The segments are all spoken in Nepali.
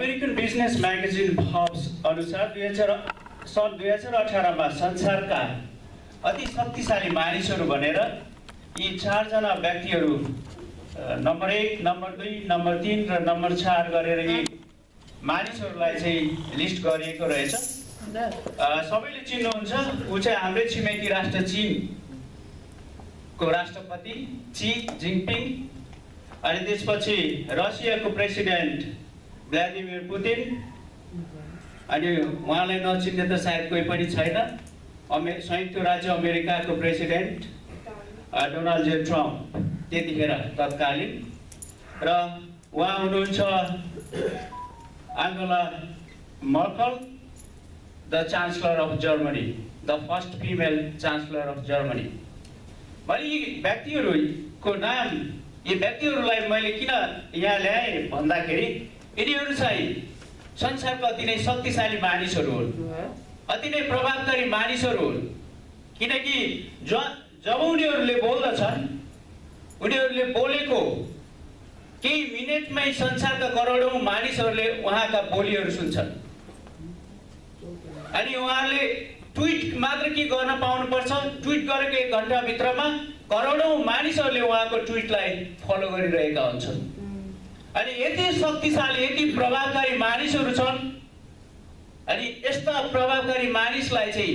अमेरिकन बिजनेस म्यागजिन फर्ब्स अनुसार सन् 2018 मा संसारका अति शक्तिशाली मानिसहरू भनेर यी 4 जना व्यक्तिहरू नम्बर 1, नम्बर 2, नम्बर 3 र नम्बर 4 गरेर यी मानिसहरूलाई चाहिँ लिस्ट गरिएको रहेछ। सबैले चिन्नुहुन्छ, ऊ चाहिँ हाम्रै छिमेकी राष्ट्र चीनको राष्ट्रपति सी जिनपिङ, अनि त्यसपछि रसियाको प्रेसिडेन्ट भ्लादिमिर पुतिन, अनि उहाँलाई नचिन्ने त सायद कोही पनि छैन, संयुक्त राज्य अमेरिकाको प्रेसिडेन्ट डोनाल्ड जे ट्रम्प त्यतिखेर तत्कालीन, र उहाँ हुनुहुन्छ Angela Merkel, the chancellor of Germany, the first female chancellor of Germany. मैले यी व्यक्तिहरूको नाम, यी व्यक्तिहरूलाई मैले किन यहाँ ल्याएँ भन्दाखेरि यिनीहरू चाहिँ संसारको अति नै शक्तिशाली मानिसहरू हुन्, अति नै प्रभावकारी मानिसहरू हुन्। किनकि जब उनीहरूले बोल्दछन्, उनीहरूले बोलेको केही मिनेटमै संसारका करोडौँ मानिसहरूले उहाँका बोलीहरू सुन्छन्। अनि उहाँहरूले ट्विट मात्र के गर्न पाउनुपर्छ, ट्विट गरेको 1 घण्टाभित्रमा करोडौँ मानिसहरूले उहाँको ट्विटलाई फलो गरिरहेका हुन्छन्। अनि यति शक्तिशाली, यति प्रभावकारी मानिसहरू छन्। अनि यस्ता प्रभावकारी मानिसलाई चाहिँ,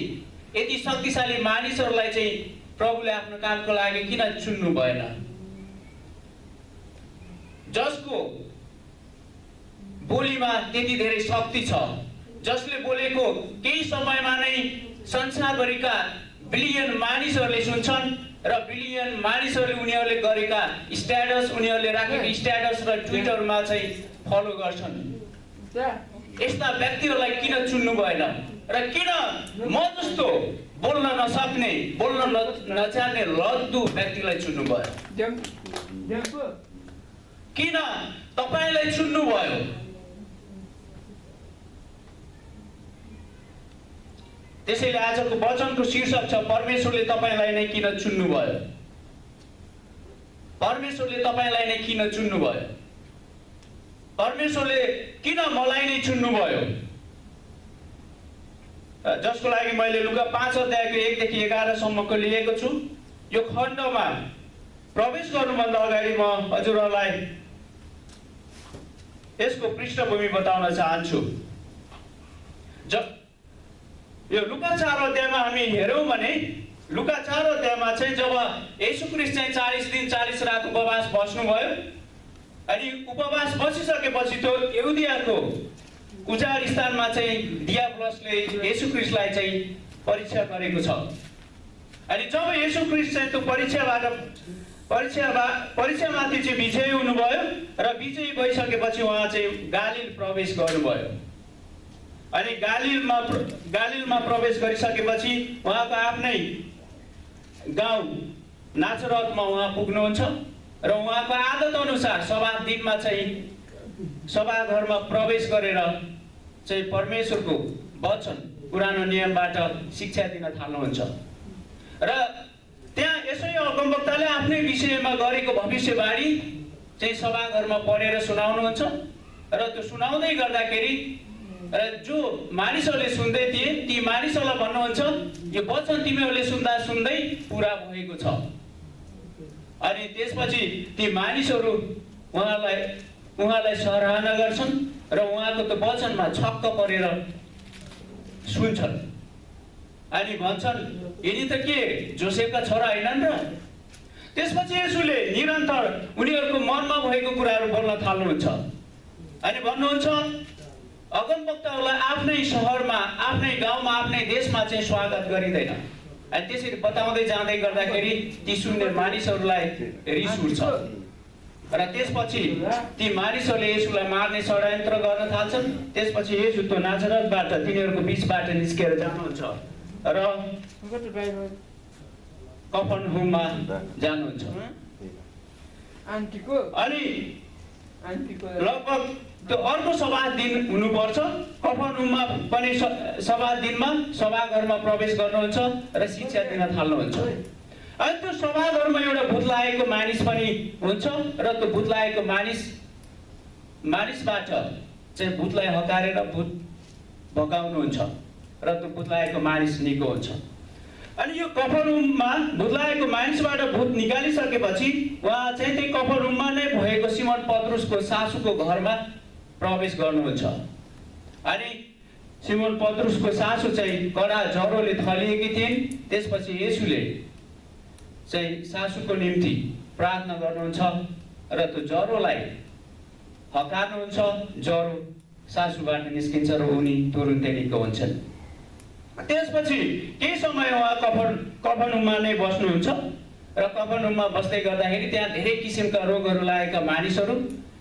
यति शक्तिशाली मानिसहरूलाई चाहिँ प्रभुले आफ्नो कामको लागि किन चुन्नु भएन? जसको बोलीमा त्यति धेरै शक्ति छ, जसले बोलेको केही समयमा नै संसारभरिका बिलियन मानिसहरूले सुन्छन् र बिलियन मानिसहरूले उनीहरूले गरेका स्ट्याटस, उनीहरूले राखेको स्ट्याटस र ट्विटरमा चाहिँ फलो गर्छन्। यस्ता व्यक्तिहरूलाई किन चुन्नु भएन र किन म जस्तो बोल्न नसक्ने, बोल्न नजान्ने लद्दु व्यक्तिलाई चुन्नु भयो? किन तपाईलाई चुन्नु भयो? त्यसैले आजको वचनको शीर्षक छ, परमेश्वरले तपाईलाई नै किन चुन्नु भयो? परमेश्वरले तपाईलाई नै किन चुन्नु भयो? परमेश्वरले किन मलाई नै चुन्नु भयो? जसको लागि मैले लुका 5 अध्यायको 1 देखि 11 सम्मको लिएको छु। यो खण्डमा प्रवेश गर्नुभन्दा अगाडि म हजुरहरूलाई यसको पृष्ठभूमि बताउन चाहन्छु। यो लुका 4 अध्यायमा हामी हेरौँ भने, लुका 4 अध्यायमा चाहिँ जब येशू ख्रीष्ट चाहिँ 40 दिन 40 रात उपवास बस्नुभयो, अनि उपवास बसिसकेपछि त्यो यहुदियाको उजाड स्थानमा चाहिँ डियाब्लसले येशू ख्रीष्टलाई चाहिँ परीक्षा गरेको छ। अनि जब येशू ख्रीष्ट चाहिँ त्यो परीक्षामाथि चाहिँ विजयी हुनुभयो र विजयी भइसकेपछि उहाँ चाहिँ गालिल प्रवेश गर्नुभयो। अनि गालिलमा प्रवेश गरिसकेपछि उहाँको आफ्नै गाउँ नासरतमा उहाँ पुग्नुहुन्छ र उहाँको आदत अनुसार सब्बात दिनमा चाहिँ सभाघरमा प्रवेश गरेर चाहिँ परमेश्वरको वचन पुरानो नियमबाट शिक्षा दिन थाल्नुहुन्छ। र त्यहाँ यसै अगमवक्ताले आफ्नै विषयमा गरेको भविष्यवाणी चाहिँ सभाघरमा पढेर सुनाउनुहुन्छ र त्यो सुनाउँदै गर्दाखेरि जो मानिसहरूले सुन्दै थिए ती मानिसहरूलाई भन्नुहुन्छ, यो वचन तिमीहरूले सुन्दा सुन्दै पुरा भएको छ। अनि त्यसपछि ती मानिसहरू उहाँलाई सराहना गर्छन् र उहाँको त्यो वचनमा छक्क परेर सुन्छन्। अनि भन्छन्, यिनी त के जोसेफका छोरा होइनन् र? त्यसपछि येशूले निरन्तर उनीहरूको मनमा भएको कुराहरू बोल्न थाल्नुहुन्छ। अनि भन्नुहुन्छ, अगमवक्ताहरूलाई आफ्नै सहरमा, आफ्नै गाउँमा, आफ्नै देशमा चाहिँ स्वागत गरिँदैन। अनि त्यसरी बताउँदै जाँदै गर्दाखेरि ती सुन्ने मानिसहरूलाई रिस उठ्छ र त्यसपछि ती मानिसहरूले येशूलाई मार्ने षड्यन्त्र गर्न थाल्छन्। त्यसपछि येशू त्यो नासरतबाट तिनीहरूको बीचबाट निस्केर जानुहुन्छ र कफरनहुममा जानुहुन्छ। अनि लगभग त्यो अर्को सब्बात दिन हुनुपर्छ, कफरनहुममा पनि सब्बात दिनमा सभाघरमा प्रवेश गर्नुहुन्छ र शिक्षा दिन थाल्नुहुन्छ। अनि त्यो सभाघरमा एउटा भूत लागेको मानिस पनि हुन्छ र त्यो भूत लागेको मानिसबाट चाहिँ भूतलाई हकारेर भूत भगाउनुहुन्छ र त्यो भूत लागेको मानिस निको हुन्छ। अनि यो कफररुममा भूत लागेको मानिसबाट भूत निकालिसकेपछि उहाँ चाहिँ त्यही कफररुममा नै भएको सिमोन पत्रुसको सासूको घरमा प्रवेश गर्नुहुन्छ। अनि सिमोन पत्रुसको सासू चाहिँ कडा ज्वरोले थलिएकी थिइन्। त्यसपछि येशूले चाहिँ सासूको निम्ति प्रार्थना गर्नुहुन्छ र त्यो ज्वरोलाई हकार्नुहुन्छ। ज्वरो सासूबाट निस्किन्छ र उनी तुरुन्तै निको हुन्छन्। त्यसपछि केही समय उहाँ कफररुममा नै बस्नुहुन्छ र कफररुममा बस्दै गर्दाखेरि त्यहाँ धेरै किसिमका रोगहरू लागेका मानिसहरू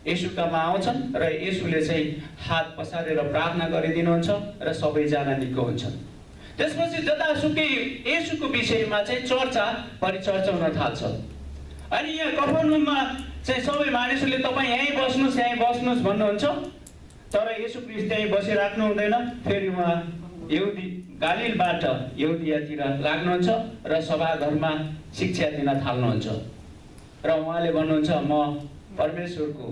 येशूकामा आउँछन् र येशूले चाहिँ हात पसारेर प्रार्थना गरिदिनुहुन्छ र सबैजना निको हुन्छन्। त्यसपछि जतासुकै येशूको विषयमा चाहिँ चर्चा परिचर्चा हुन थाल्छ। अनि यहाँ कफररुममा चाहिँ सबै मानिसहरूले तपाईँ यहीँ बस्नुहोस् भन्नुहुन्छ, तर येशू ख्रीष्ट त्यहीँ बसिराख्नु हुँदैन। फेरि उहाँ गालीलबाट यहुदियातिर लाग्नुहुन्छ र सभाघरमा शिक्षा दिन थाल्नुहुन्छ र उहाँले भन्नुहुन्छ, म परमेश्वरको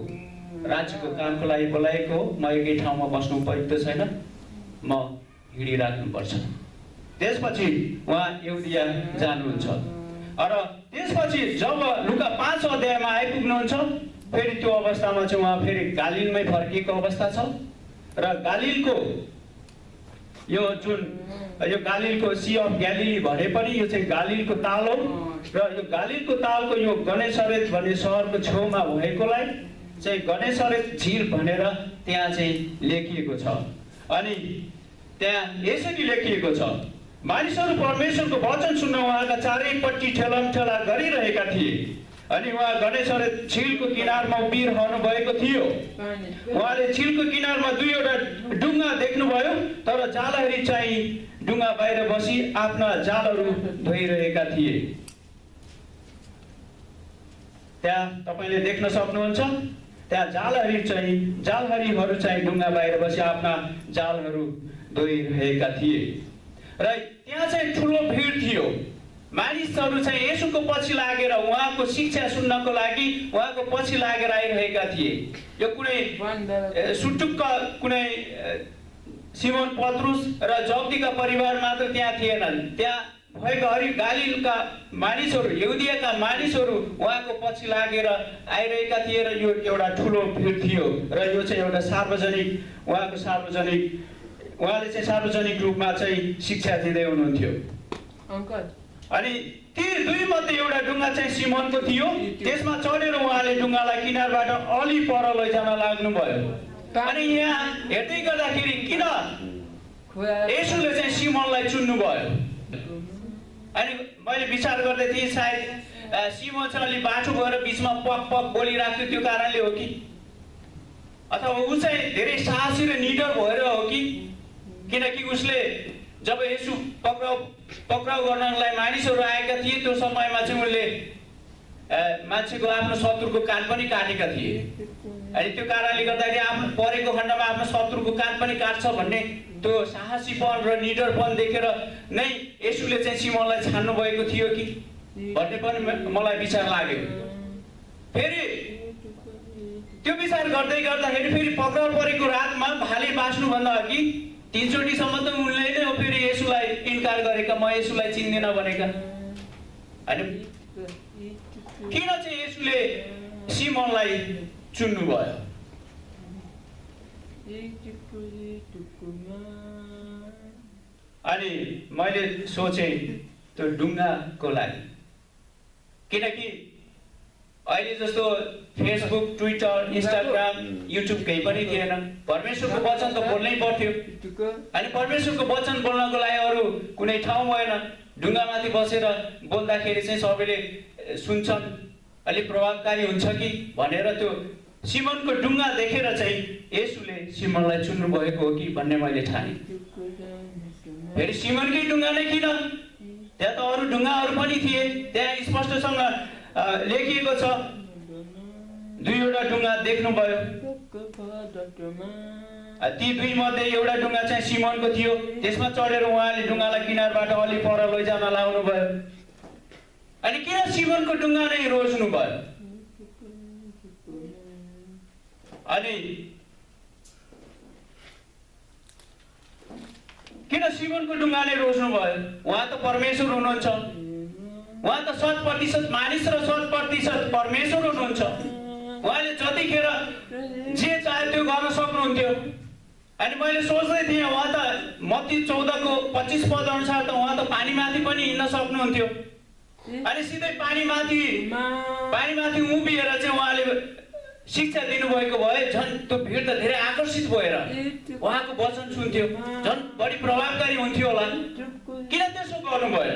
राज्यको कामको लागि बोलाएको, म एकै ठाउँमा बस्नु उपयुक्त छैन, म हिँडिराख्नुपर्छ। त्यसपछि उहाँ यहुदिया जानुहुन्छ र त्यसपछि जब लुका 5 अध्यायमा आइपुग्नुहुन्छ फेरि त्यो अवस्थामा चाहिँ उहाँ फेरि गालीलमै फर्किएको अवस्था छ र गालीलको यो गालीलको सी अफ ग्यालिली भने पनि यो चाहिँ गालीलको ताल हो र यो गालीलको तालको यो गनेसरेत भन्ने सहरको छेउमा भएकोलाई चाहिँ गनेसरेत झिल भनेर त्यहाँ चाहिँ लेखिएको छ। अनि त्यहाँ यसरी लेखिएको छ, मानिसहरू परमेश्वरको वचन सुन्न उहाँका चारैपट्टि ठेलमठेला गरिरहेका थिए। अनि उहाँ गनेसरेत झिलको किनारमा उभिरहनु भएको थियो। उहाँले झिलको किनारमा दुईवटा डुङ्गा देख्नुभयो, तर जालहरी चाहिँ डुङ्गा बाहिर बसी आफ्ना जालहरू धोइरहेका थिए। त्यहाँ तपाईँले देख्न सक्नुहुन्छ, त्यहाँ जालहरीहरू चाहिँ डुङ्गा बाहिर बसी आफ्ना जालहरू धोइरहेका थिए र त्यहाँ चाहिँ ठुलो भिड थियो। मानिसहरू चाहिँ येशूको पछि लागेर उहाँको शिक्षा सुन्नको लागि उहाँको पछि लागेर आइरहेका थिए। यो कुनै सुटुक्क कुनै सिमोन पत्रुस र जब्दीका परिवार मात्र त्यहाँ थिएनन्। त्यहाँ भएको गालीलका मानिसहरू, यहुदियाका मानिसहरू उहाँको पछि लागेर आइरहेका थिए र यो एउटा ठुलो भिड थियो र यो चाहिँ एउटा उहाँले चाहिँ सार्वजनिक रूपमा चाहिँ शिक्षा दिँदै हुनुहुन्थ्यो। अनि ती दुई मध्ये एउटा डुङ्गा चाहिँ सिमोनको थियो। त्यसमा चढेर उहाँले डुङ्गालाई किनारबाट अलि पर लैजान लाग्नुभयो। अनि यहाँ हेर्दै गर्दाखेरि किन येशूले चाहिँ सिमोनलाई चुन्नुभयो? अनि मैले विचार गर्दै थिएँ, सायद सिमोन चाहिँ अलि बाठो भएर बिचमा पक बोलिराख्यो त्यो कारणले हो कि, अथवा ऊ चाहिँ धेरै साहसी र निडर भएर हो कि? किनकि उसले जब येशू पक्राउ गर्नलाई मानिसहरू आएका थिए त्यो समयमा चाहिँ उनले मान्छेको आफ्नो शत्रुको कान पनि काटेका थिए। अनि त्यो कारणले गर्दाखेरि आफ्नो परेको खण्डमा आफ्नो शत्रुको कान पनि काट्छ भन्ने त्यो साहसीपन र निडरपन देखेर नै येशूले चाहिँ सिमोनलाई छान्नु भएको थियो कि भन्ने पनि मलाई विचार लाग्यो। फेरि त्यो विचार गर्दै गर्दाखेरि फेरि पक्राउ परेको रातमा भाले बाँच्नुभन्दा अघि 3 चोटिसम्म त उनले नै हो फेरि येशूलाई इन्कार गरेका, म येशूलाई चिन्दिनँ भनेका। अनि किन चाहिँ येशूले सिमोनलाई चुन्नुभयो? अनि मैले सोचेँ त्यो ढुङ्गाको लागि, किनकि अहिले जस्तो फेसबुक, ट्विटर, इन्स्टाग्राम, युट्युब केही पनि थिएन। परमेश्वरको वचन त बोल्नै पर्थ्यो। अनि परमेश्वरको वचन बोल्नको लागि अरू कुनै ठाउँ भएन। ढुङ्गामाथि बसेर बोल्दाखेरि चाहिँ सबैले सुन्छन्, अलिक प्रभावकारी हुन्छ कि भनेर त्यो सिमोनको ढुङ्गा देखेर चाहिँ येशूले सिमोनलाई चुन्नु भएको हो कि भन्ने मैले ठानेँ। फेरि सिमोनकै ढुङ्गा नै किन? त्यहाँ त अरू ढुङ्गाहरू पनि थिए। त्यहाँ स्पष्टसँग लेखिएको छ, 2वटा ढुङ्गा देख्नुभयो। ती 2 मध्ये एउटा ढुङ्गा चाहिँ सिमोनको थियो। त्यसमा चढेर उहाँले ढुङ्गालाई किनारबाट अलि पर लैजान लाउनुभयो। अनि किन सिमोनको ढुङ्गा नै रोज्नुभयो? अनि सिमोनको ढुङ्गाले रोज्नुभयो? उहाँ त परमेश्वर हुनुहुन्छ। उहाँ त 100% मानिस र 100% परमेश्वर हुनुहुन्छ। उहाँले जतिखेर जे चाहे त्यो गर्न सक्नुहुन्थ्यो। अनि मैले सोच्दै थिएँ उहाँ त मत्ती 14 को 25 पद अनुसार त उहाँ त पानीमाथि पनि हिँड्न सक्नुहुन्थ्यो। अनि सिधै पानीमाथि उभिएर चाहिँ उहाँले शिक्षा दिनुभएको भए झन् त्यो भिड त धेरै आकर्षित भएर उहाँको वचन सुन्थ्यो, झन् बढी प्रभावकारी हुन्थ्यो होला। किन त्यसो गर्नु भएन?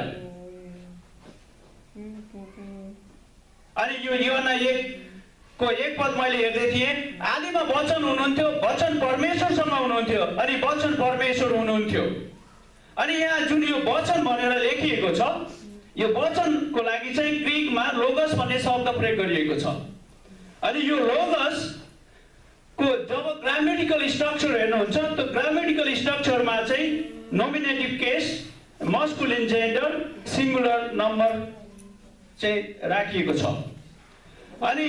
अनि यो यूहन्ना 1 पद मैले हेर्दै थिएँ। आदिमा वचन हुनुहुन्थ्यो, वचन परमेश्वरसँग हुनुहुन्थ्यो, अनि वचन परमेश्वर हुनुहुन्थ्यो। अनि यहाँ जुन यो वचन भनेर लेखिएको छ, यो वचनको लागि चाहिँ ग्रीकमा लोगस भन्ने शब्द प्रयोग गरिएको छ। अनि यो लोगस को जब ग्रामेटिकल स्ट्रक्चर हेर्नुहुन्छ, त्यो ग्रामेटिकल स्ट्रक्चरमा चाहिँ nominative case, masculine gender, singular number चाहिँ राखिएको छ। अनि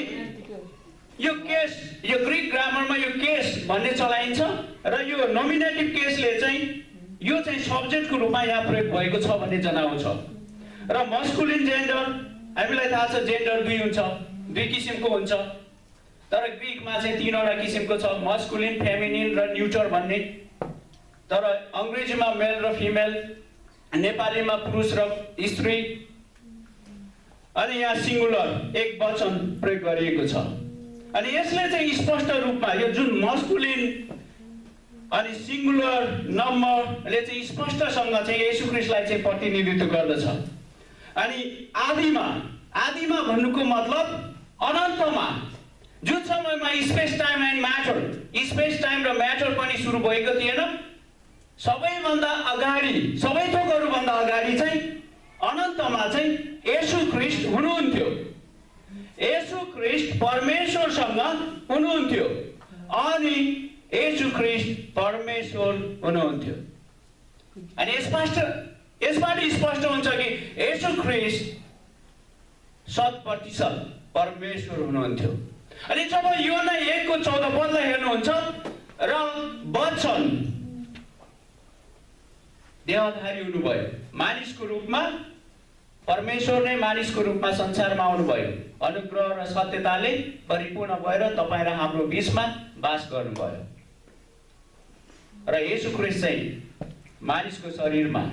यो केस, यो ग्रीक ग्रामरमा यो केस भन्ने चलाइन्छ र यो नोमिनेटिभ केसले चाहिँ यो चाहिँ सब्जेक्टको रूपमा यहाँ प्रयोग भएको छ भन्ने जनाउँछ। र मस्कुलिन जेन्डर हामीलाई थाहा छ, जेन्डर 2 हुन्छ, 2 किसिमको हुन्छ। तर ग्रीकमा चाहिँ 3वटा किसिमको छ, मस्कुलिन, फेमिनिन र न्युटर भन्ने। तर अङ्ग्रेजीमा मेल र फिमेल, नेपालीमा पुरुष र स्त्री। अनि यहाँ सिंगुलर एक वचन प्रयोग गरिएको छ। अनि यसले चाहिँ स्पष्ट रूपमा यो जुन मस्कुलिन अनि सिंगुलर नम्बरले चाहिँ स्पष्टसँग चाहिँ येशू ख्रीष्टलाई चाहिँ प्रतिनिधित्व गर्दछ। अनि आदिमा भन्नुको मतलब अनन्तमा, जुन समयमा space time and matter, space time र म्याटर पनि सुरु भएको थिएन, सबैभन्दा अगाडि, सबै थोकहरूभन्दा अगाडि चाहिँ अनन्तमा चाहिँ येशू ख्रीष्ट हुनुहुन्थ्यो। येशू ख्रीष्ट परमेश्वरसँग हुनुहुन्थ्यो अनि येशू ख्रीष्ट परमेश्वर हुनुहुन्थ्यो। अनि यसबाट स्पष्ट हुन्छ कि येशू ख्रीष्ट 100% परमेश्वर हुनुहुन्थ्यो। अनि जब यूहन्ना 1 को 14 पदलाई हेर्नुहुन्छ, र वचन देहधारी हुनुभयो, मानिसको रूपमा, परमेश्वर नै मानिसको रूपमा संसारमा आउनुभयो, अनुग्रह र सत्यताले परिपूर्ण भएर तपाईँ र हाम्रो बीचमा वास गर्नुभयो। र येशू ख्रीष्ट चाहिँ मानिसको शरीरमा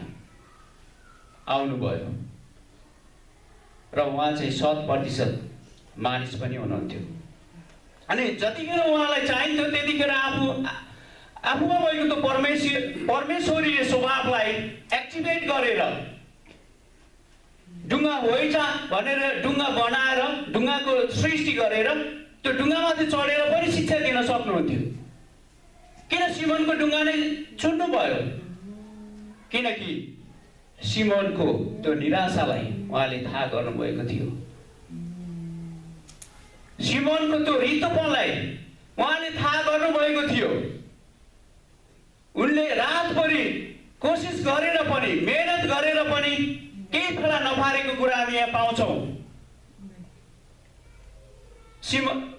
आउनुभयो र उहाँ चाहिँ 100% मानिस पनि हुनुहुन्थ्यो। अनि जतिखेर उहाँलाई चाहिन्थ्यो त्यतिखेर आफूमा भएको त्यो परमेश्वरीय स्वभावलाई एक्टिभेट गरेर ढुङ्गा होइजा भनेर ढुङ्गा बनाएर, ढुङ्गाको सृष्टि गरेर त्यो ढुङ्गामाथि चढेर पनि शिक्षा दिन सक्नुहुन्थ्यो। किन सिमोनको ढुङ्गा नै छुट्नु भयो? किनकि सिमोनको त्यो निराशालाई उहाँले थाहा गर्नुभएको थियो। सिमोनको त्यो रित्तोपनलाई उहाँले थाहा गर्नुभएको थियो। उनले रातभरि कोसिस गरेर पनि, मेहनत गरेर पनि केही फेला नपारेको कुरा हामी यहाँ पाउँछौँ।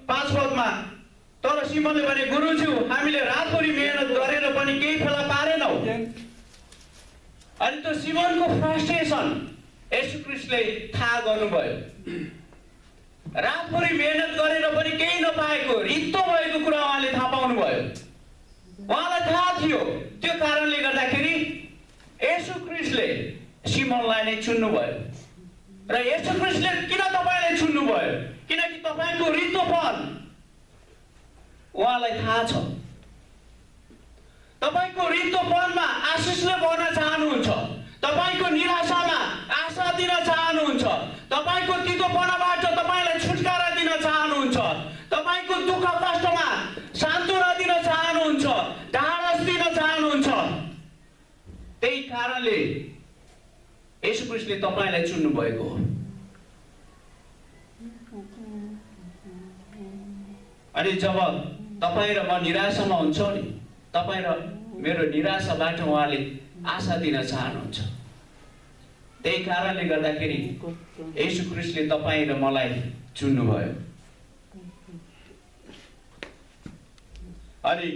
5 पदमा, तर सिमोनले भने, गुरुज्यू, हामीले रातभरि मेहनत गरेर पनि केही फेला पारेनौँ। अनि त्यो सिमोनको फ्रस्ट्रेसन येशू ख्रीष्टले थाहा गर्नुभयो। रातभरि मेहनत गरेर पनि केही नपाएको, रित्तो भएको कुरा उहाँले थाहा पाउनुभयो। उहाँलाई थाहा थियो। त्यो कारणले गर्दाखेरि येशू ख्रीष्टले सिमोनलाई नै चुन्नुभयो। र येशू ख्रीष्टले किन तपाईँलाई चुन्नुभयो? किनकि तपाईँको रित्तोपन उहाँलाई थाहा छ। तपाईँको रित्तोपनमा आशिषले भर्न चाहनुहुन्छ, तपाईँको निराशामा आशा दिन चाहनुहुन्छ, तपाईँको तितोपनाबाट तपाईँलाई छुटकारा दिन चाहनुहुन्छ, तपाईँको दुःख कष्टमा सान्त्वना दिन चाहनुहुन्छ, ढाडस दिन चाहनुहुन्छ। त्यही कारणले येशू ख्रीष्टले तपाईँलाई चुन्नु भएको हो। अनि जब तपाईँ र म निराशामा हुन्छौँ नि, तपाईँ र मेरो निराशाबाट उहाँले आशा दिन चाहनुहुन्छ। त्यही कारणले गर्दाखेरि येशू ख्रीष्टले तपाईँ र मलाई चुन्नुभयो। अनि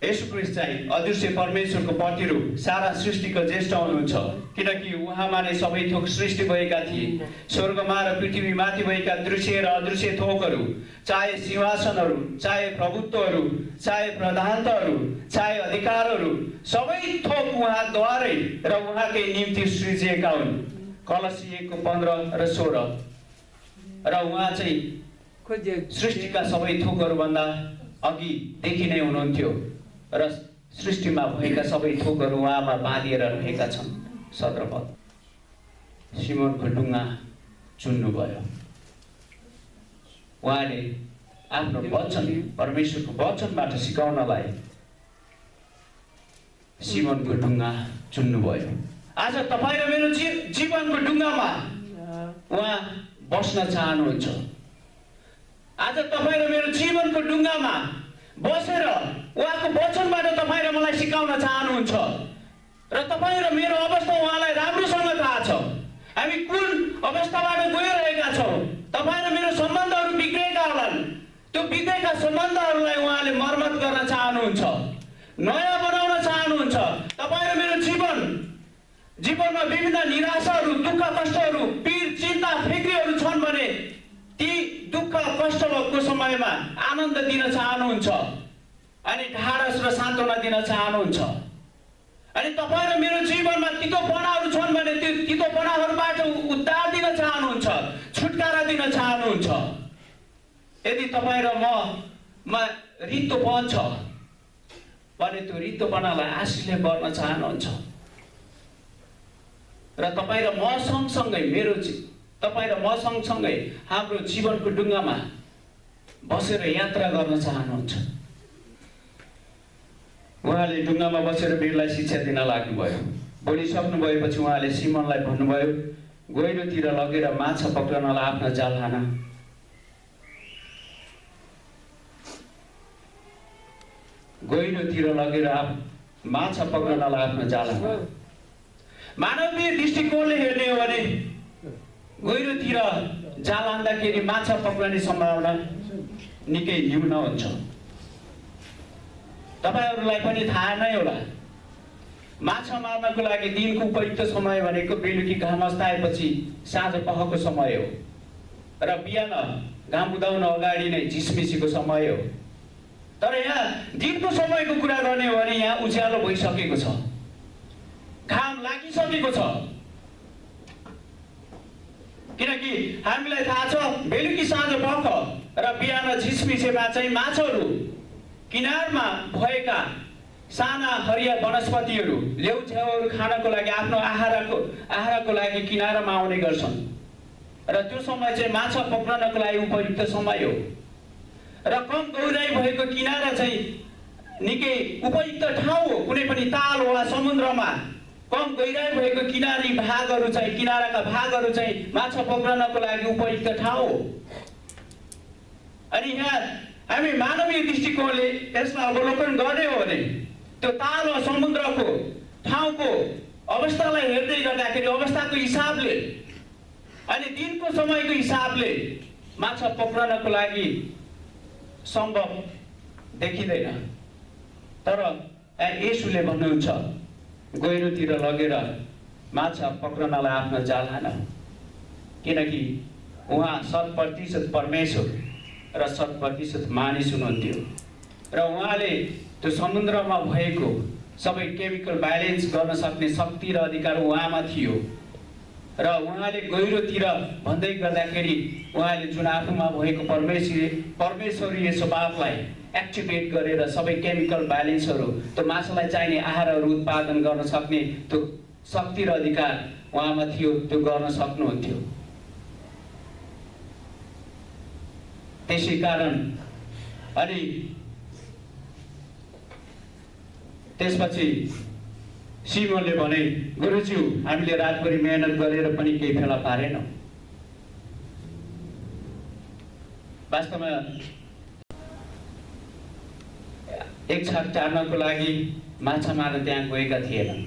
येशू ख्रीष्ट चाहिँ अदृश्य परमेश्वरको प्रतिरूप सारा सृष्टिको ज्येष्ठ हुनुहुन्छ, किनकि उहाँमा नै सबै थोक सृष्टि भएका थिए। स्वर्गमा र पृथ्वीमाथि भएका दृश्य र अदृश्य थोकहरू, चाहे सिंहासनहरू, चाहे प्रभुत्वहरू, चाहे प्रधानताहरू, चाहे अधिकारहरू, सबै थोक उहाँद्वारै र उहाँकै निम्ति सृजिएका हुन्। कलसी 1:15 र 16। र उहाँ चाहिँ सृष्टिका सबै थोकहरूभन्दा अघिदेखि नै हुनुहुन्थ्यो र सृष्टिमा भएका सबै थोकहरू उहाँमा बाँधिएर रहेका छन्। 17 पद। सिमोनको डुङ्गा चुन्नुभयो। उहाँले आफ्नो वचन, परमेश्वरको वचनबाट सिकाउनलाई सिमोनको डुङ्गा चुन्नुभयो। आज तपाईँ र मेरो जीवनको डुङ्गामा उहाँ बस्न चाहनुहुन्छ। आज तपाईँ र मेरो जीवनको डुङ्गामा बसेर उहाँको वचनबाट तपाईँ र मलाई सिकाउन चाहनुहुन्छ। र तपाईँ र मेरो अवस्था उहाँलाई राम्रोसँग थाहा छ। हामी कुन अवस्थाबाट गइरहेका छौँ। तपाईँ र मेरो सम्बन्धहरू बिग्रेका होलान्। त्यो बिग्रेका सम्बन्धहरूलाई उहाँले मर्मत गर्न चाहनुहुन्छ, नयाँ बनाउन चाहनुहुन्छ। तपाईँ र मेरो जीवनमा विभिन्न निराशाहरू, दुःख कष्टहरू, पीड चिन्ता फिक्रीहरू छन् भने ती दुःख कष्टको समयमा आनन्द दिन चाहनुहुन्छ अनि ढाडस र सान्त्वना दिन चाहनुहुन्छ। अनि तपाईँ र मेरो जीवनमा तितोपनाहरू छन् भने त्यो तितोपनाहरूबाट उद्धार दिन चाहनुहुन्छ, छुटकारा दिन चाहनुहुन्छ। यदि तपाईँ र ममा रित्तोपन छ भने त्यो रित्तोपनालाई आशिषले गर्न चाहनुहुन्छ। र तपाईँ र म सँगसँगै हाम्रो जीवनको डुङ्गामा बसेर यात्रा गर्न चाहनुहुन्छ। उहाँले डुङ्गामा बसेर वीरलाई शिक्षा दिन लाग्नुभयो। बोलिसक्नु भएपछि उहाँले सिमोनलाई भन्नुभयो, गहिरोतिर लगेर माछा पक्रनलाई आफ्नो जाल हान। गहिरोतिर लगेर माछा पक्रनलाई आफ्नो जाल हान। मानवीय दृष्टिकोणले हेर्ने हो भने गहिरोतिर जाल हान्दाखेरि माछा पक्रने सम्भावना निकै न्यून हुन्छ। तपाईहरूलाई पनि थाहा नै होला, माछा मार्नको लागि दिनको उपयुक्त समय भनेको बेलुकी घाम अस्ताएपछि साँझ पखको समय हो र बिहान घाम उदाउन अगाडि नै झिसमिसीको समय हो। तर यहाँ दिनको समयको कुरा गर्ने हो भने यहाँ उज्यालो भइसकेको छ, घाम लागिसकेको छ। किनकि हामीलाई थाहा छ बेलुकी साँझ पख र बिहान झिसमिसेमा चाहिँ माछाहरू किनारमा भएका साना हरिया वनस्पतिहरू, ल्याउछ्याउहरू खानको लागि, आफ्नो आहारको लागि किनारामा आउने गर्छन्। र त्यो समय चाहिँ माछा पक्रनको लागि उपयुक्त समय हो। र कम गहिराई भएको किनारा चाहिँ निकै उपयुक्त ठाउँ हो। कुनै पनि ताल वा समुद्रमा कम गहिराई भएको किनाराका भागहरू चाहिँ माछा पक्रनको लागि उपयुक्त ठाउँ हो। अनि यहाँ हामी मानवीय दृष्टिकोणले यसलाई अवलोकन गर्ने हो भने त्यो ताल वा समुद्रको ठाउँको अवस्थालाई हेर्दै गर्दाखेरि, अवस्थाको हिसाबले अनि दिनको समयको हिसाबले माछा पक्रनको लागि सम्भव देखिँदैन। तर येशूले भन्नुहुन्छ, गहिरोतिर लगेर माछा पक्रनलाई आफ्नो जाल हान। किनकि उहाँ 100% परमेश्वर र 100% मानिस हुनुहुन्थ्यो। र उहाँले त्यो समुद्रमा भएको सबै केमिकल ब्यालेन्स गर्न सक्ने शक्ति र अधिकार उहाँमा थियो। र उहाँले गहिरोतिर भन्दै गर्दाखेरि उहाँले जुन आफूमा भएको परमेश्वरीय स्वभावलाई एक्टिभेट गरेर सबै केमिकल ब्यालेन्सहरू, त्यो माछालाई चाहिने आहारहरू उत्पादन गर्न सक्ने त्यो शक्ति र अधिकार उहाँमा थियो, त्यो गर्न सक्नुहुन्थ्यो। त्यसै कारण अनि त्यसपछि सिमोनले भने, गुरुज्यू, हामीले रातभरि मेहनत गरेर पनि केही फेला पारेनौँ। वास्तवमा एक छाक चार्नको लागि माछा मार्न त्यहाँ गएका थिएनन्।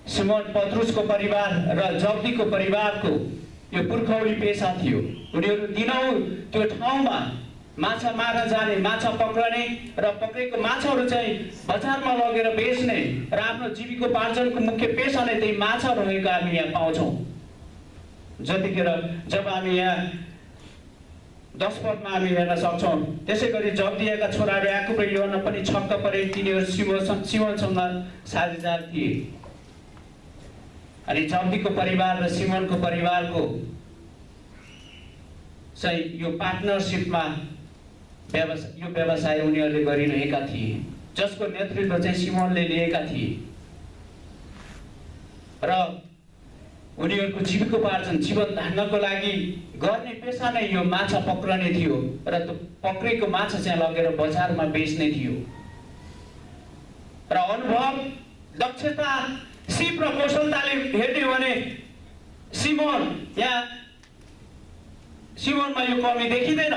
सिमोन पत्रुसको परिवार र जब्दीको परिवारको यो पुर्खौली पेसा थियो। उनीहरू दिनहुँ त्यो ठाउँमा माछा मार्न जाने, माछा पक्रने र पक्रेको माछाहरू चाहिँ बजारमा लगेर बेच्ने र आफ्नो जीविकोपार्जनको मुख्य पेशा नै त्यही माछा रहेको हामी यहाँ पाउँछौँ। जतिखेर जब हामी यहाँ 10 पदमा हामी हेर्न सक्छौँ, त्यसै गरी जब्दियाका छोराहरू याकुब र योहन्ना पनि छक्क परे। तिनीहरू सिमोनसँग साझेदार थिए। अनि जब्दीको परिवार र सिमोनको परिवारको चाहिँ यो पार्टनरसिपमा यो व्यवसाय उनीहरूले गरिरहेका थिए, जसको नेतृत्व चाहिँ सिमोनले लिएका थिए। र उनीहरूको जीविकोपार्जन, जीवन धान्नको लागि गर्ने पेशा नै यो माछा पक्रने थियो र त्यो पक्रेको माछा चाहिँ लगेर बजारमा बेच्ने थियो। र अनुभव, दक्षता, सिप र कौशलताले हेर्ने हो भने सिमोनमा यो कमी देखिँदैन,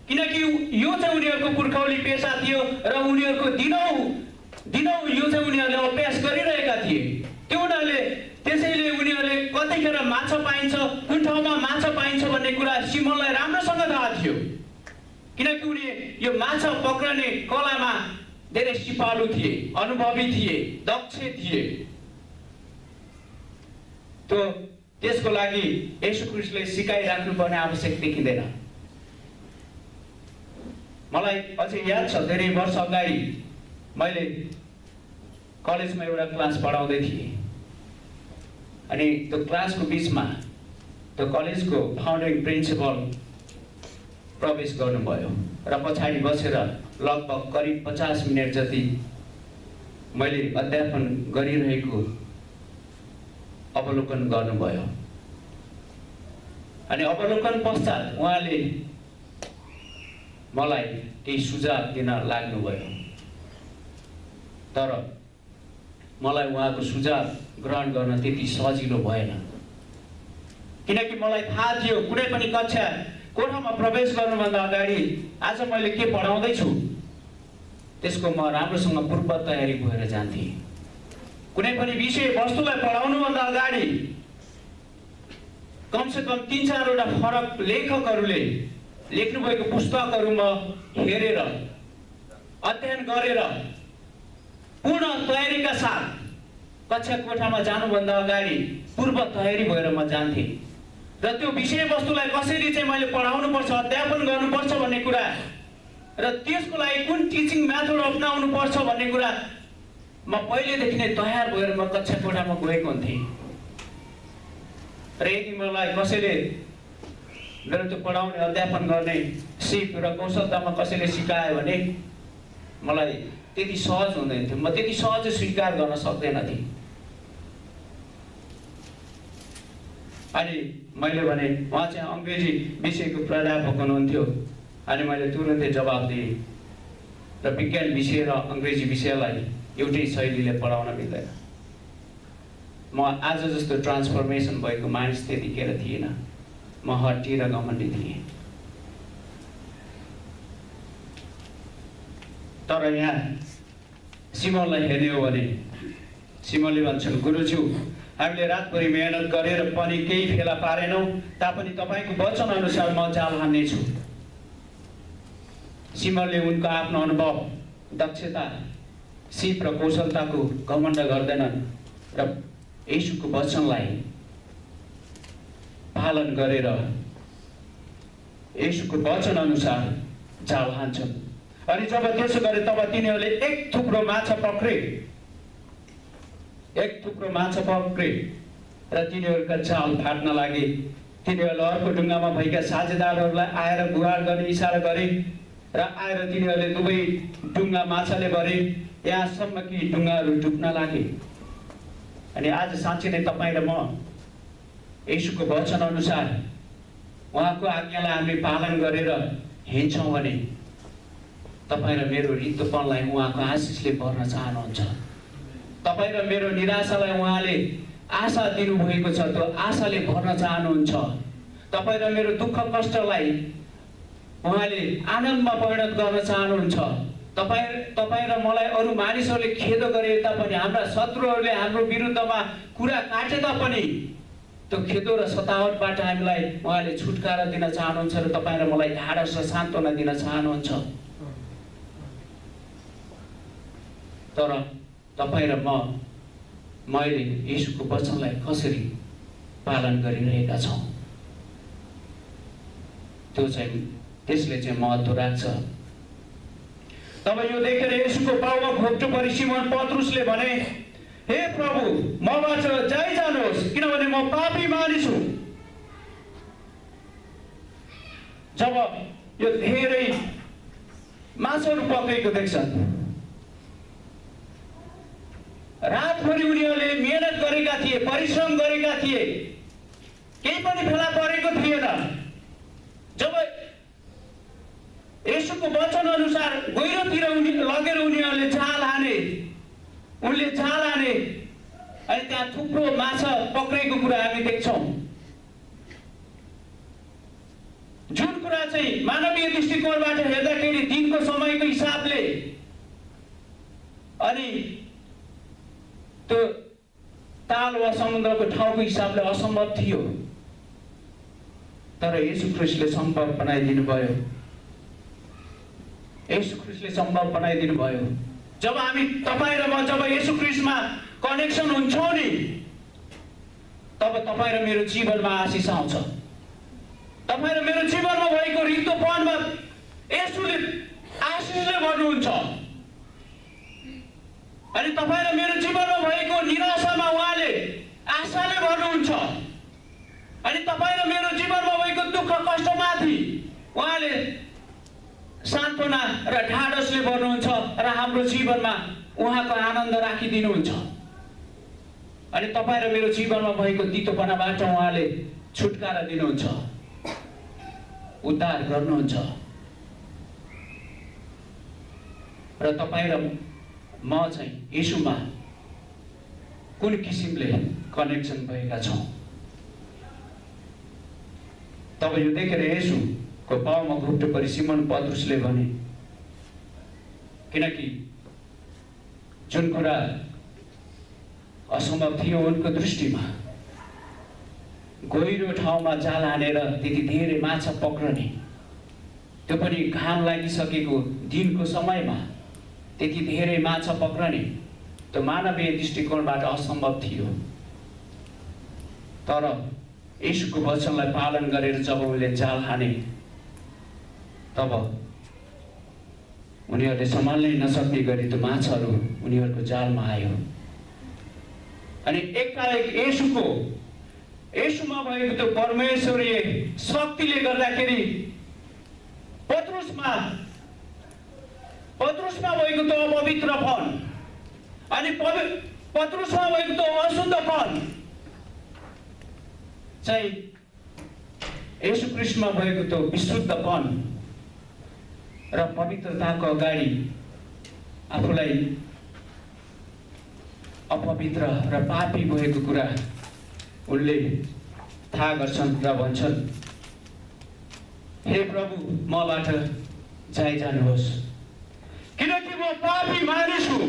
किनकि यो चाहिँ उनीहरूको पुर्खौली पेशा थियो र उनीहरूको दिनौँ यो चाहिँ उनीहरूले अभ्यास गरिरहेका थिए। त्यो उनीहरूले त्यसैले उनीहरूले कतिखेर माछा पाइन्छ, कुन ठाउँमा माछा पाइन्छ भन्ने कुरा सिमोनलाई राम्रोसँग थाहा थियो, किनकि उनी यो माछा पक्रने कलामा धेरै सिपालु थिए, अनुभवी थिए, दक्ष थिए। त्यसको लागि येशू ख्रीष्टले सिकाइराख्नुपर्ने आवश्यक देखिँदैन। मलाई अझै याद छ, धेरै वर्ष अगाडि मैले कलेजमा एउटा क्लास पढाउँदै थिएँ। अनि त्यो क्लासको बिचमा त्यो कलेजको फाउन्डिङ प्रिन्सिपल प्रवेश गर्नुभयो र पछाडि बसेर लगभग करिब 50 मिनट जति मैले अध्यापन गरिरहेको अवलोकन गर्नुभयो। अनि अवलोकन पश्चात उहाँले मलाई केही सुझाव दिन लाग्नुभयो, तर मलाई उहाँको सुझाव ग्रहण गर्न त्यति सजिलो भएन, किनकि मलाई थाहा थियो कुनै पनि कक्षा कोठामा प्रवेश गर्नुभन्दा अगाडि आज मैले के पढाउँदैछु त्यसको म राम्रोसँग पूर्व तयारी भएर जान्थेँ। कुनै पनि विषय वस्तुलाई पढाउनुभन्दा अगाडि कमसेकम 3-4 वटा फरक लेखकहरूले लेख्नुभएको पुस्तकहरू म हेरेर अध्ययन गरेर पूर्ण तयारीका साथ कक्षा कोठामा जानुभन्दा अगाडि पूर्व तयारी भएर म जान्थेँ र त्यो विषय वस्तुलाई कसरी चाहिँ मैले पढाउनुपर्छ, अध्यापन गर्नुपर्छ भन्ने कुरा र त्यसको लागि कुन टिचिङ मेथड अपनाउनु पर्छ भन्ने कुरा म पहिलेदेखि नै तयार भएर म कक्षा कोठामा गएको हुन्थेँ। र यदि मलाई कसैले मेरो त्यो पढाउने, अध्यापन गर्ने सिप र कौशलतामा कसैले सिकायो भने मलाई त्यति सहज हुँदैन थियो, म त्यति सहज स्वीकार गर्न सक्दैन थिएँ। अनि मैले भने उहाँ चाहिँ अङ्ग्रेजी विषयको प्राध्यापक हुनुहुन्थ्यो, अनि मैले तुरुन्तै जवाब दिएँ र विज्ञान विषय र अङ्ग्रेजी विषयलाई एउटै शैलीले पढाउन मिल्दैन। म आज जस्तो ट्रान्सफर्मेसन भएको मानिस त्यतिखेर थिएन, म हट्टी र घमण्डी थिएँ। तर यहाँ सिमोनलाई हेर्ने हो भने सिमोनले भन्छन्, गुरुज्यू हामीले रातभरि मेहनत गरेर पनि केही फेला पारेनौँ, तापनि तपाईँको वचन अनुसार म जाल हान्नेछु। सिमोनले उनको आफ्नो अनुभव, दक्षता, सिप र कौशलताको घमण्ड गर्दैनन् र येशूको वचनलाई पालन गरेर येशूको वचन अनुसार जाल हान्छन्। अनि जब त्यसो गरे तब तिनीहरूले एक थुप्रो माछा पक्रे र तिनीहरूका जाल फाट्न लागे। तिनीहरूले अर्को ढुङ्गामा भएका साझेदारहरूलाई आएर गुहार गर्ने इसारा गरे र आएर तिनीहरूले दुवै ढुङ्गा माछाले भरे, यहाँसम्म कि ढुङ्गाहरू डुब्न लागे। अनि आज साँच्चै नै तपाईँ र म येशूको वचन अनुसार उहाँको आज्ञालाई हामीले पालन गरेर हिँड्छौँ भने तपाईँ र मेरो रित्तोपनलाई उहाँको आशिषले भर्न चाहनुहुन्छ। तपाईँ र मेरो निराशालाई उहाँले आशा दिनुभएको छ, त्यो आशाले भर्न चाहनुहुन्छ। तपाईँ र मेरो दुःख कष्टलाई उहाँले आनन्दमा परिणत गर्न चाहनुहुन्छ। तपाईँ र मलाई अरू मानिसहरूले खेद गरे तापनि, हाम्रा शत्रुहरूले हाम्रो विरुद्धमा कुरा काटे तापनि त्यो खेदो र सतावटबाट हामीलाई उहाँले छुटकारा दिन चाहनुहुन्छ र तपाईँ र मलाई ढाडस र सान्त्वना दिन चाहनुहुन्छ। तर तपाईँ र मैले येशूको वचनलाई कसरी पालन गरिरहेका छौँ, त्यसले चाहिँ महत्त्व राख्छ। तब यो देखेर येशूको पाउमा घोप्टो परी सिमोन पत्रुसले भने, हे प्रभु, मबाट जानुहोस्, किनभने म पापी मानिस हुँ। जब यो धेरै माछाहरू पक्रेको देख्छन्, रातभरि उनीहरूले मेहनत गरेका थिए, परिश्रम गरेका थिए, केही पनि फेला परेको थिएन। जब येशूको वचन अनुसार गहिरोतिर लगेर उनीहरूले जाल हाने, अनि त्यहाँ थुप्रो माछा पक्रेको कुरा हामी देख्छौँ। जुन कुरा चाहिँ मानवीय दृष्टिकोणबाट हेर्दाखेरि दिनको समयको हिसाबले अनि त्यो ताल वा समुद्रको ठाउँको हिसाबले असम्भव थियो, तर येशू ख्रीष्टले सम्भव बनाइदिनु भयो। येशू ख्रीष्टले सम्भव बनाइदिनु भयो। जब हामी तपाईँ र म जब येशू ख्रीष्टमा कनेक्सन हुन्छौँ नि, तब तपाईँ र मेरो जीवनमा आशिष आउँछ। तपाईँ र मेरो जीवनमा भएको रिक्तपनमा येशूले आशिषले भर्नुहुन्छ, अनि तपाईँ र मेरो जीवनमा भएको निराशामा उहाँले आशाले भर्नुहुन्छ, अनि तपाईँ र मेरो जीवनमा भएको दुःख कष्टमाथि उहाँले सान्त्वना र ढाडसले भर्नुहुन्छ र हाम्रो जीवनमा उहाँको आनन्द राखिदिनुहुन्छ। अनि तपाईँ र मेरो जीवनमा भएको तितोपनाबाट उहाँले छुटकारा दिनुहुन्छ, उद्धार गर्नुहुन्छ। र तपाईँ र म चाहिँ येशूमा कुन किसिमले कनेक्सन भएका छौँ। तब यो देखेर येशूको पाउमा घुप्टो परी सिमोन पत्रुसले भने, किनकि जुन कुरा असम्भव थियो उनको दृष्टिमा, गहिरो ठाउँमा जाल हानेर त्यति धेरै माछा पक्रने, त्यो पनि घाम लागिसकेको दिनको समयमा त्यति धेरै माछा पक्रने, त्यो मानवीय दृष्टिकोणबाट असम्भव थियो। तर येशूको वचनलाई पालन गरेर जब उनले जाल हाने, तब उनीहरूले सम्हाल्नै नसक्ने गरी त्यो माछाहरू उनीहरूको जालमा आयो। अनि एकाएक येशूमा भएको त्यो परमेश्वरीय शक्तिले गर्दाखेरि पत्रुसमा भएको त्यो अपवित्रपन अनि पत्रुसमा भएको त्यो अशुद्धपन चाहिँ येशू ख्रीष्टमा भएको त्यो विशुद्धपन र पवित्रताको अगाडि आफूलाई अपवित्र र पापी भएको कुरा उनले थाहा गर्छन् र भन्छन्, हे प्रभु, मबाट जानुहोस्, किनकि म पापी मानिस हुँ।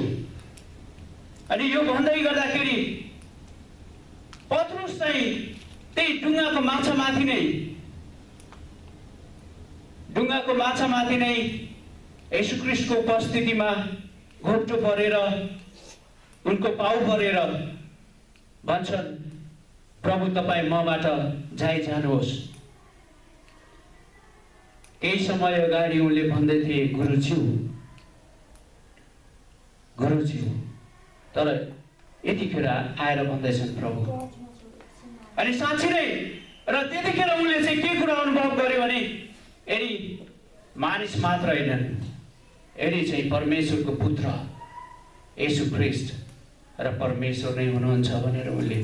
अनि यो भन्दै गर्दाखेरि पत्रुस चाहिँ त्यही ढुङ्गाको माछामाथि नै येशू ख्रीष्टको उपस्थितिमा घोप्टो परेर उनको पाउ परेर भन्छन्, प्रभु, तपाईँ मबाट जानुहोस्। केही समय अगाडि उनले भन्दै थिए, गुरुज्यू, तर यतिखेर आएर भन्दैछन् प्रभु। अनि साँच्चै नै र त्यतिखेर उनले चाहिँ के कुरा अनुभव गर्यो भने, यदि मानिस मात्र होइनन्, यदि चाहिँ परमेश्वरको पुत्र येशू ख्रीष्ट र परमेश्वर नै हुनुहुन्छ भनेर उनले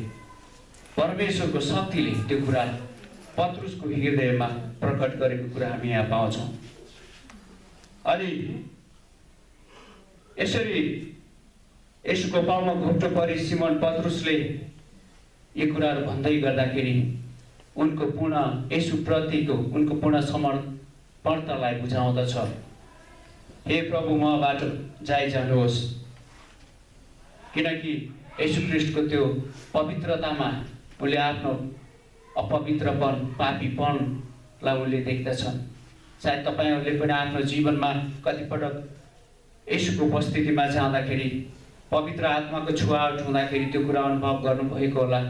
परमेश्वरको शक्तिले त्यो कुरा पत्रुसको हृदयमा प्रकट गरेको कुरा हामी यहाँ पाउँछौँ। अनि यसरी येशूको पाउमा घोप्टो परी सिमोन पत्रुसले यी कुराहरू भन्दै गर्दाखेरि उनको पूर्ण येशूप्रतिको उनको पूर्ण समर्पणतालाई बुझाउँदछ। हे प्रभु, मबाट जानुहोस्, किनकि येशू ख्रीष्टको त्यो पवित्रतामा उनले आफ्नो अपवित्रपन पापीपनलाई उनले देख्दछन्। सायद तपाईहरूले पनि आफ्नो जीवनमा कतिपटक यसुको उपस्थितिमा जाँदाखेरि पवित्र आत्माको छुवाट हुँदाखेरि त्यो कुरा अनुभव गर्नुभएको होला।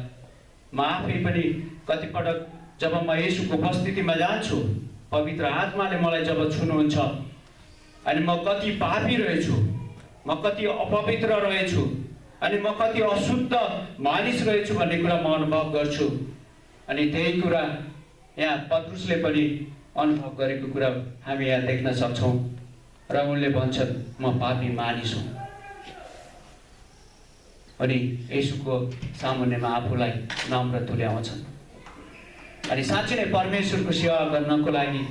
म आफै पनि कतिपटक जब म यसुको उपस्थितिमा जान्छु, पवित्र आत्माले मलाई जब छुनुहुन्छ अनि म कति पापी रहेछु, म कति अपवित्र रहेछु अनि म कति अशुद्ध मानिस रहेछु भन्ने कुरा म अनुभव गर्छु। अनि त्यही कुरा यहाँ पत्रुसले पनि अनुभव गरेको कुरा हामी यहाँ देख्न सक्छौँ। र उनले भन्छन् म पापी मानिस हुँ अनि यसुको सामुन्नेमा आफूलाई नम्र तुल्याउँछन्। अनि साँच्चै नै परमेश्वरको सेवा गर्नको लागि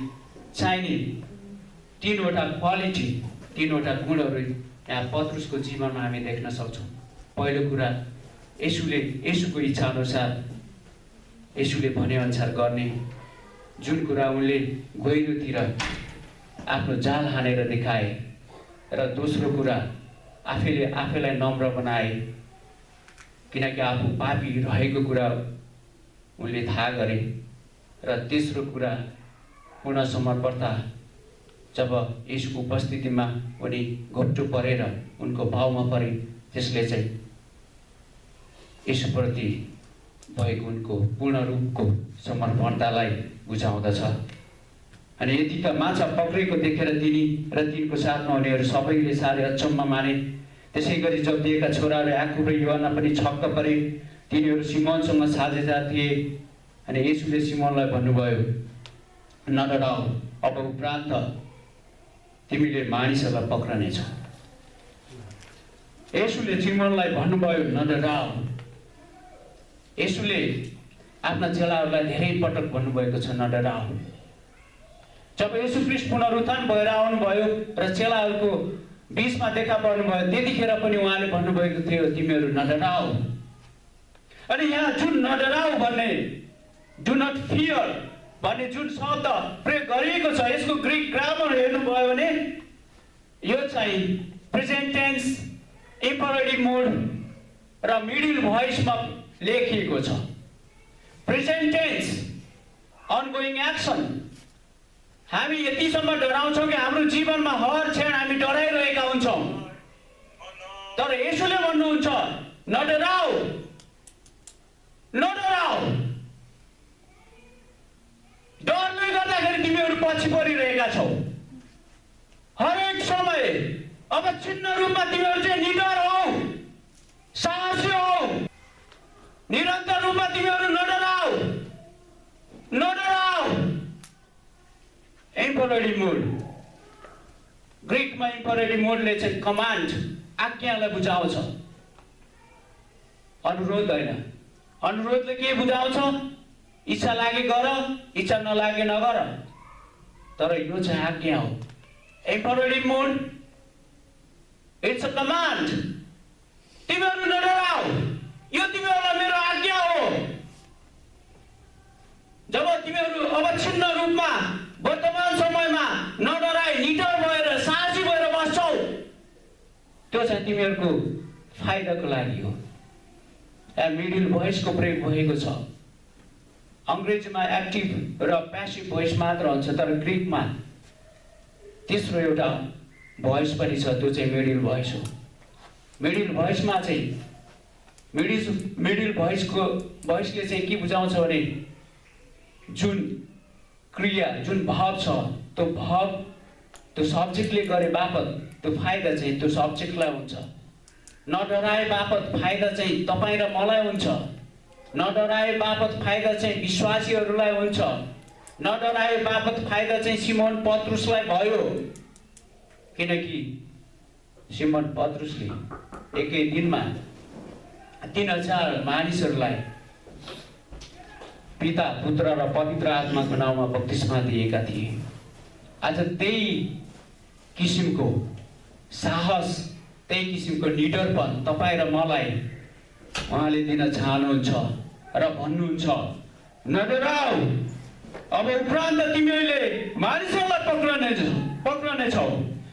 चाहिने तीनवटा क्वालिटी, तीनवटा गुणहरू यहाँ पत्रुसको जीवनमा हामी देख्न सक्छौँ। पहिलो कुरा, यसुको इच्छा अनुसार, यसुले भनेअनुसार गर्ने जुन कुरा उनले गहिरोतिर आफ्नो जाल हानेर देखाए। र दोस्रो कुरा, आफैलाई नम्र बनाए, किनकि आफू पापी रहेको कुरा उनले थाहा गरे। र तेस्रो कुरा, पुनः समर्पणता। जब यसुको उपस्थितिमा उनी घोप्टो परेर उनको भावमा परे, त्यसले चाहिँ यसुप्रति भएको उनको पूर्ण रूपको समर्पणतालाई बुझाउँदछ। अनि यतिका माछा पक्रेको देखेर तिनी र तिनको साथमा उनीहरू सबैले साह्रै अचम्म माने। त्यसै गरी जब्दिएका छोराहरू याकुब र योहन्ना पनि छक्क परे। तिनीहरू सिमोनसँग साझेदार थिए। अनि यसुले सिमोनलाई भन्नुभयो, नडराऊ, अब उपरान्त तिमीले मानिसहरूलाई पक्रनेछौ। यसुले सिमोनलाई भन्नुभयो, नडराऊ। यसुले आफ्ना चेलाहरूलाई धेरै पटक भन्नुभएको छ, नडराऊ। जब यसु ख्रीष्ट पुनरुत्थान भएर आउनुभयो र चेलाहरूको बीचमा देखा पर्नुभयो, त्यतिखेर पनि उहाँले भन्नुभएको थियो, तिमीहरू नडराऊ। अनि यहाँ जुन नडराऊ भन्ने, डु नट फियर भन्ने जुन शब्द प्रयोग गरिएको छ, यसको ग्रीक ग्रामर हेर्नुभयो भने यो चाहिँ प्रेजेन्ट टेन्स, इम्परेटिभ मोड र मिडल भोइसमा लेखिएको छ। Present tense, ongoing action. हामी यतिसम्म डराउँछौँ कि हाम्रो जीवनमा हर क्षण हामी डराइरहेका हुन्छौँ। तर यसुले भन्नुहुन्छ, नडराऊ, नडराऊ। डरले गर्दाखेरि तिमीहरू पछि परिरहेका छौ। हरेक समय अवच्छिन्न रूपमा तिमीहरू चाहिँ निडर हौ, साहसी हौ। निरन्तर रूपमा तिमीहरू नडराऊ, नडराऊ। इम्परेटिभ मोड, ग्रीकमा इम्परेटिभ मोडले चाहिँ कमान्ड, आज्ञालाई बुझाउँछ, अनुरोध होइन। अनुरोधले के बुझाउँछ? इच्छा लागे गर, इच्छा नलागे नगर। तर यो चाहिँ आज्ञा हो। इम्परेटिभ मोड, इट्स अ कमान्ड। तिमीहरू नडराऊ, यो तिमीहरूलाई मेरो आज्ञा हो। जब तिमीहरू अवच्छिन्न रूपमा वर्तमान समयमा नडराई निडर भएर साहसी भएर बस्छौ, त्यो चाहिँ तिमीहरूको फाइदाको लागि हो। यहाँ मिडल भोइसको प्रयोग भएको छ। अङ्ग्रेजीमा एक्टिभ र प्यासिभ भोइस मात्र हुन्छ, तर ग्रीकमा तेस्रो एउटा भोइस पनि छ, त्यो चाहिँ मिडल भोइस हो। मिडल भोइसमा चाहिँ मिडल भोइसले चाहिँ के बुझाउँछ भने जुन क्रिया, जुन भाव छ, त्यो भाव त्यो सब्जेक्टले गरे बापत त्यो फाइदा चाहिँ त्यो सब्जेक्टलाई हुन्छ। नडराए बापत फाइदा चाहिँ तपाईँ र मलाई हुन्छ। नडराए बापत फाइदा चाहिँ विश्वासीहरूलाई हुन्छ। नडराए बापत फाइदा चाहिँ सिमोन पत्रुसलाई भयो, किनकि सिमोन पत्रुसले एकै दिनमा 3000 मानिसहरूलाई पिता, पुत्र र पवित्र आत्माको नाउँमा बप्तिस्मा दिएका थिए। आज त्यही किसिमको साहस, त्यही किसिमको निडरपन तपाईँ र मलाई उहाँले दिन चाहनुहुन्छ र भन्नुहुन्छ, नडराऊ, अब उपरान्त तिमीहरूले मानिसहरूलाई पक्रनेछौ।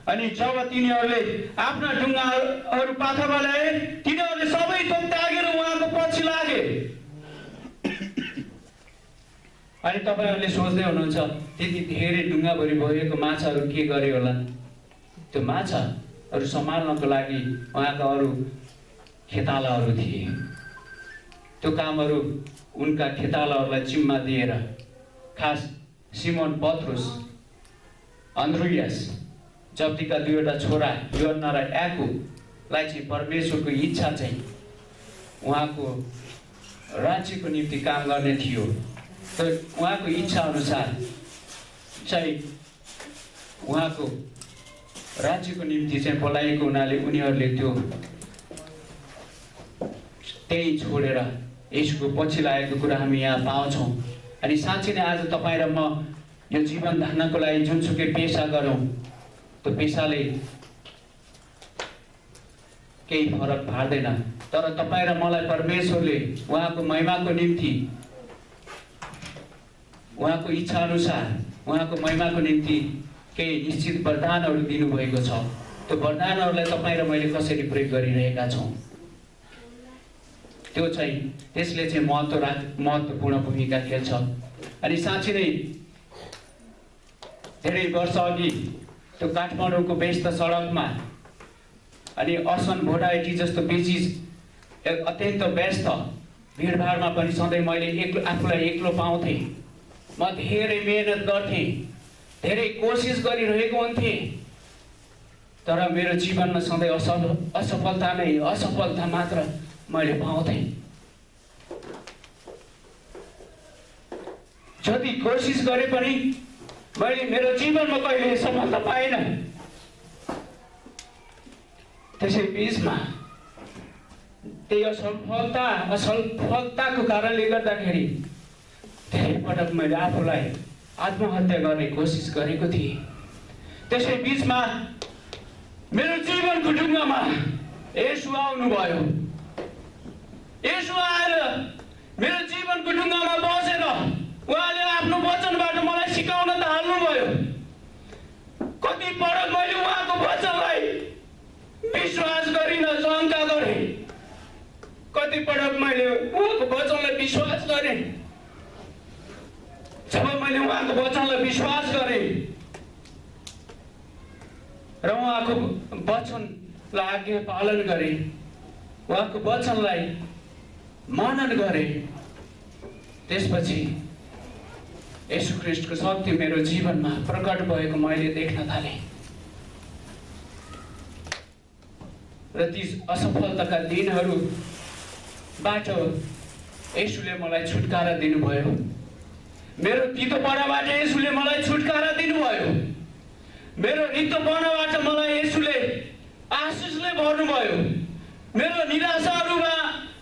अनि जब तिनीहरूले आफ्ना ढुङ्गाहरू पाखामा ल्याए, तिनीहरूले सबै थोक त्यागेर उहाँको पछि लागे। अनि तपाईहरुले सोच्दै हुनुहुन्छ त्यति धेरै ढुङ्गाभरि भएको माछाहरू के गरे होला? त्यो माछाहरू सम्हाल्नको लागि उहाँका अरू खेतालाहरू थिए। त्यो कामहरू उनका खेतालाहरूलाई जिम्मा दिएर खास सिमोन पत्रुस, अन्द्रुयास, जब्दीका दुईवटा छोरा योहन्ना र याकुबलाई चाहिँ परमेश्वरको इच्छा चाहिँ उहाँको राज्यको निम्ति काम गर्ने थियो। तर उहाँको इच्छा अनुसार चाहिँ उहाँको राज्यको निम्ति चाहिँ बोलाएको हुनाले उनीहरूले त्यही छोडेर यसको पछि लागेको कुरा हामी यहाँ पाउँछौँ। अनि साँच्चै नै आज तपाईँ र म यो जीवन धान्नको लागि जुनसुकै पेसा गरौँ त्यो पेसाले केही फरक पार्दैन। तर तपाईँ र मलाई परमेश्वरले उहाँको महिमाको निम्ति, उहाँको इच्छा अनुसार उहाँको महिमाको निम्ति केही निश्चित वरदानहरू दिनुभएको छ। त्यो वरदानहरूलाई तपाईँ र मैले कसरी प्रयोग गरिरहेका छौँ त्यो चाहिँ त्यसले चाहिँ महत्त्वपूर्ण भूमिका खेल्छ। अनि साँच्चै नै धेरै वर्ष अघि त्यो काठमाडौँको व्यस्त सडकमा अनि असन भोटाइटी जस्तो बेचिज अत्यन्त व्यस्त भिडभाडमा पनि सधैँ मैले आफूलाई एक्लो पाउँथेँ। म धेरै मेहनत गर्थेँ, धेरै कोसिस गरिरहेको हुन्थेँ, तर मेरो जीवनमा सधैँ असफलता मात्र मैले पाउँथेँ। जति कोसिस गरे पनि मैले मेरो जीवनमा कहिले सफलता पाइनँ। त्यसै बीचमा त्यही असफलताको कारणले गर्दाखेरि धेरै पटक मैले आफूलाई आत्महत्या गर्ने कोसिस गरेको थिएँ। त्यसै बीचमा मेरो जीवनको ढुङ्गामा येशू आउनुभयो। येशू आएर मेरो जीवनको ढुङ्गामा बसेर उहाँले आफ्नो वचनबाट मलाई सिकाउन थाल्नुभयो। कति पटक मैले उहाँको वचनलाई विश्वास गरिन, शङ्का गरेँ। कति पटक मैले उहाँको वचनलाई विश्वास गरेँ। जब मैले उहाँको वचनलाई विश्वास गरेँ र उहाँको वचनलाई आज्ञा पालन गरेँ, उहाँको वचनलाई मनन गरेँ, त्यसपछि येशू ख्रीष्टको शक्ति मेरो जीवनमा प्रकट भएको मैले देख्न थालेँ। र ती असफलताका दिनहरूबाट येशूले मलाई छुटकारा दिनुभयो। मेरो तितोपनाबाट येशूले मलाई छुटकारा दिनुभयो। मेरो रित्तोपनाबाट मलाई येशूले आशिषले भर्नुभयो। मेरो निराशाहरूमा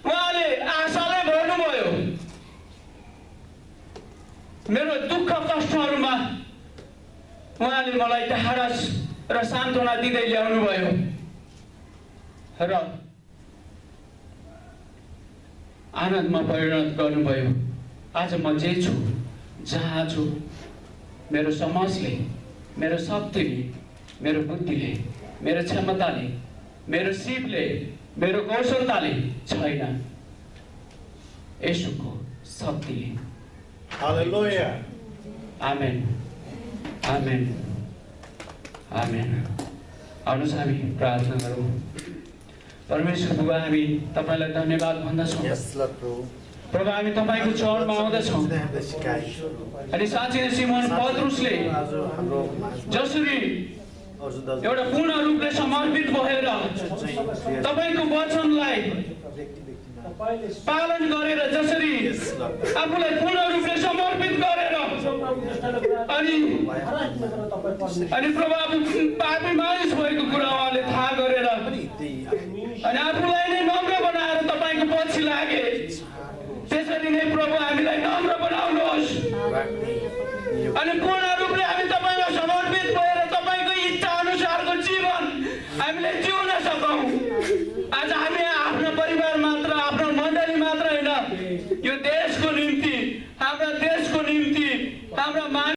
उहाँले आशाले भर्नुभयो। मेरो दुःख कष्टहरूमा उहाँले मलाई ढाडस र सान्त्वना दिँदै ल्याउनुभयो र आनन्दमा परिणत गर्नुभयो। आज म जे छु, जहाँ छु, मेरो समाजले, मेरो शक्तिले, मेरो बुद्धिले, मेरो क्षमताले, मेरो सिपले, मेरो कौशलताले छैन, येशूको शक्तिले। हालेलुया। आमेन, आमेन, आमेन। आउनुहोस् हामी प्रार्थना गरौँ। परमेश्वर बुबा, हामी तपाईँलाई धन्यवाद भन्दछौँ। प्रभु, हामी तपाईँको चरणमा आउँदछौँ। अनि साँच्चै नै सिमोन पत्रुसले जसरी एउटा पूर्ण रूपले समर्पित भएर तपाईँको वचनलाई पालन गरेर, जसरी आफूलाई पूर्ण रूपले समर्पित गरेर अनि प्रभु पापी मानिस भएको कुरा उहाँले थाहा गरेर अनि आफूलाई नै नम्र बनाएर तपाईँको पछि लागे। त्यसरी नै प्रभु हामीलाई नम्र बनाउनुहोस् अनि पूर्ण रूपले हामी तपाईँमा समर्पित भएर तपाईँको इच्छा अनुसारको जीवन हामीले जिउन सकौँ। आज हामी